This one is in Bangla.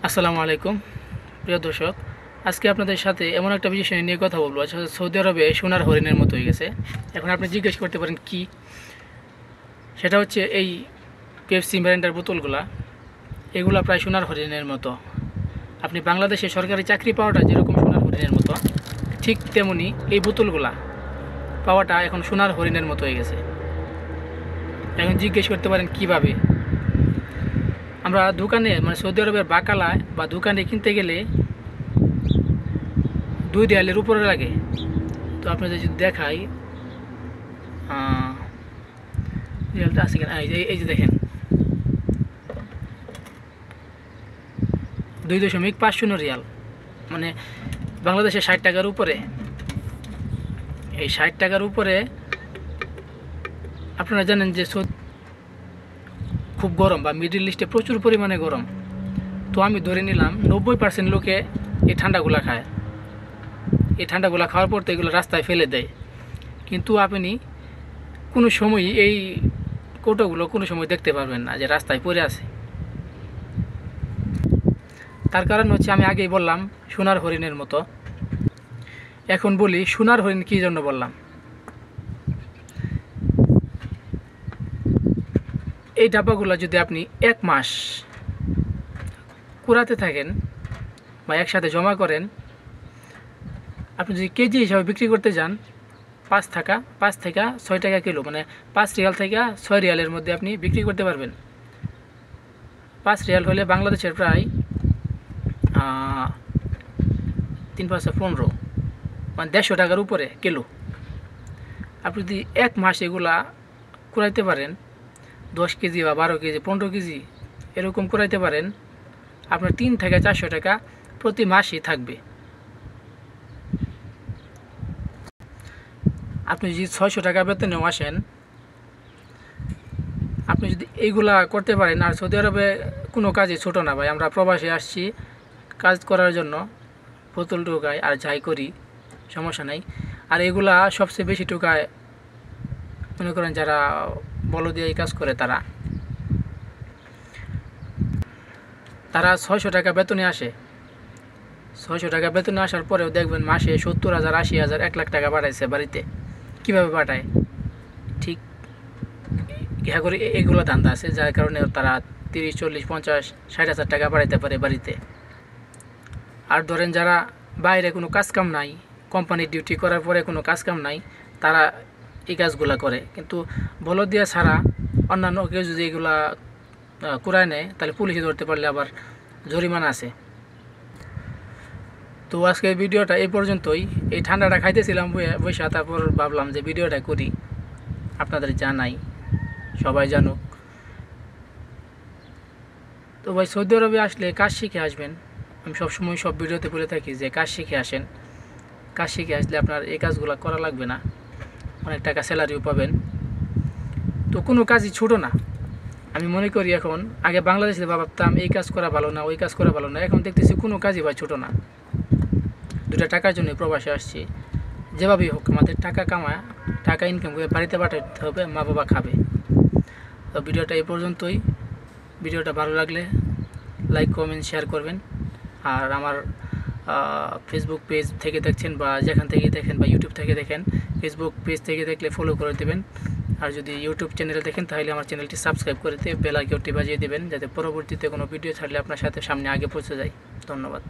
আসসালামু আলাইকুম প্রিয় দর্শক, আজকে আপনাদের সাথে এমন একটা বিষয় নিয়ে কথা বলবো। সৌদি আরবে সোনার হরিণের মতো হয়ে গেছে। এখন আপনি জিজ্ঞেস করতে পারেন কি, সেটা হচ্ছে এই পেপসি মিরিন্ডার বোতলগুলা, এগুলা প্রায় সোনার হরিণের মতো। আপনি বাংলাদেশে সরকারি চাকরি পাওয়াটা যেরকম সোনার হরিণের মতো, ঠিক তেমনি এই বোতলগুলা পাওয়াটা এখন সোনার হরিণের মতো হয়ে গেছে। এখন জিজ্ঞেস করতে পারেন কিভাবে। আমরা দোকানে সৌদি আরবের বাকালায় বা দোকানে কিনতে গেলে 2 রিয়ালের উপরে লাগে। তো আপনাদের যদি দেখাই, রিয়ালটা আছে কিনা, এই যে দেখেন 2.50 রিয়াল, মানে বাংলাদেশে 60 টাকার উপরে। এই 60 টাকার উপরে আপনারা জানেন যে খুব গরম, বা মিডল ইস্টে প্রচুর পরিমাণে গরম। তো আমি ধরে নিলাম 90% লোকে এই ঠান্ডাগুলা খায়। এই ঠান্ডাগুলা খাওয়ার পর তো এগুলো রাস্তায় ফেলে দেয়, কিন্তু আপনি কোনো সময়ই এই কৌটোগুলো কোনো সময় দেখতে পারবেন না যে রাস্তায় পড়ে আছে। তার কারণ হচ্ছে, আমি আগেই বললাম সোনার হরিণের মতো। এখন বলি সোনার হরিণ কী জন্য বললাম। এই ডাব্বাগুলো যদি আপনি 1 মাস কুড়াতে থাকেন বা একসাথে জমা করেন, আপনি যদি কেজি হিসাবে বিক্রি করতে যান, 5 থেকে 6 টাকা কিলো, মানে 5 রিয়াল থেকে 6 রিয়ালের মধ্যে আপনি বিক্রি করতে পারবেন। 5 রিয়াল হলে বাংলাদেশের প্রায় 3-5-15, মানে 150 টাকার উপরে কিলো। আপনি যদি 1 মাস এগুলা কুড়াইতে পারেন, 10 কেজি বা 12 কেজি 15 কেজি এরকম কুড়াইতে পারেন, আপনার 3 থেকে 400 টাকা প্রতি মাসই থাকবে। আপনি যদি 600 টাকা বেতনেও আসেন, আপনি যদি এইগুলা করতে পারেন। আর সৌদি আরবে কোনো কাজই ছোটো না ভাই। আমরা প্রবাসে আসছি কাজ করার জন্য, বোতল টোকাই আর যাই করি সমস্যা নাই। আর এগুলা সবচেয়ে বেশি টোকায় মনে করেন যারা বলো দিয়ে এই কাজ করে, তারা 600 টাকা বেতনে আসে। 600 টাকা বেতনে আসার পরেও দেখবেন মাসে 70,000, 80,000, 1 লাখ টাকা পাঠাইছে বাড়িতে। কীভাবে পাঠায়? ঠিক ইহা করে এগুলো ধান্দা আছে, যার কারণে তারা 30, 40, 50, 60,000 টাকা পাঠাইতে পারে বাড়িতে। আর ধরেন যারা বাইরে কোনো কাজকাম নাই, কোম্পানির ডিউটি করার পরে কোনো কাজকাম নাই, তারা এই কাজগুলো করে। কিন্তু বলদ দিয়া ছাড়া অন্যান্য কেউ যদি এগুলা কুড়ায় নেয়, তাহলে পুলিশে ধরতে পারলে আবার জরিমানা আছে। তো আজকে ভিডিওটা এই পর্যন্তই। এই ঠান্ডাটা খাইতেছিলাম বৈশা, তারপর ভাবলাম যে ভিডিওটা করি, আপনাদের জানাই, সবাই জানুক। তো ভাই, সৌদি আরবে আসলে কাজ শিখে আসবেন। আমি সবসময় সব ভিডিওতে বলে থাকি যে কাজ শিখে আসেন। কাজ শিখে আসলে আপনার এই কাজগুলো করা লাগবে না, অনেক টাকা স্যালারিও পাবেন। তো কোনো কাজই ছোটো না আমি মনে করি। এখন আগে বাংলাদেশে ভাবতাম এই কাজ করা ভালো না, ওই কাজ করা ভালো না, এখন দেখতেছি কোনো কাজই ভাই ছোটো না। 2টা টাকার জন্য প্রবাসে আসছি। যেভাবেই হোক আমাদের টাকা কামায়, টাকা ইনকাম করে বাড়িতে পাঠাতে হবে, মা বাবা খাবে। তো ভিডিওটা এই পর্যন্তই। ভিডিওটা ভালো লাগলে লাইক, কমেন্ট, শেয়ার করবেন। আর আমার ফেসবুক পেজ থেকে দেখছেন বা যেখান থেকে দেখেন, বা ইউটিউব থেকে দেখেন, ফেসবুক পেজ থেকে দেখলে ফলো করে দেবেন। আর যদি ইউটিউব চ্যানেলে দেখেন, তাহলে আমার চ্যানেলটি সাবস্ক্রাইব করে দিয়ে বেল আইকনটি বাজিয়ে দেবেন, যাতে পরবর্তীতে কোনো ভিডিও ছাড়লে আপনার সাথে সামনে আগে পৌঁছে যায়। ধন্যবাদ।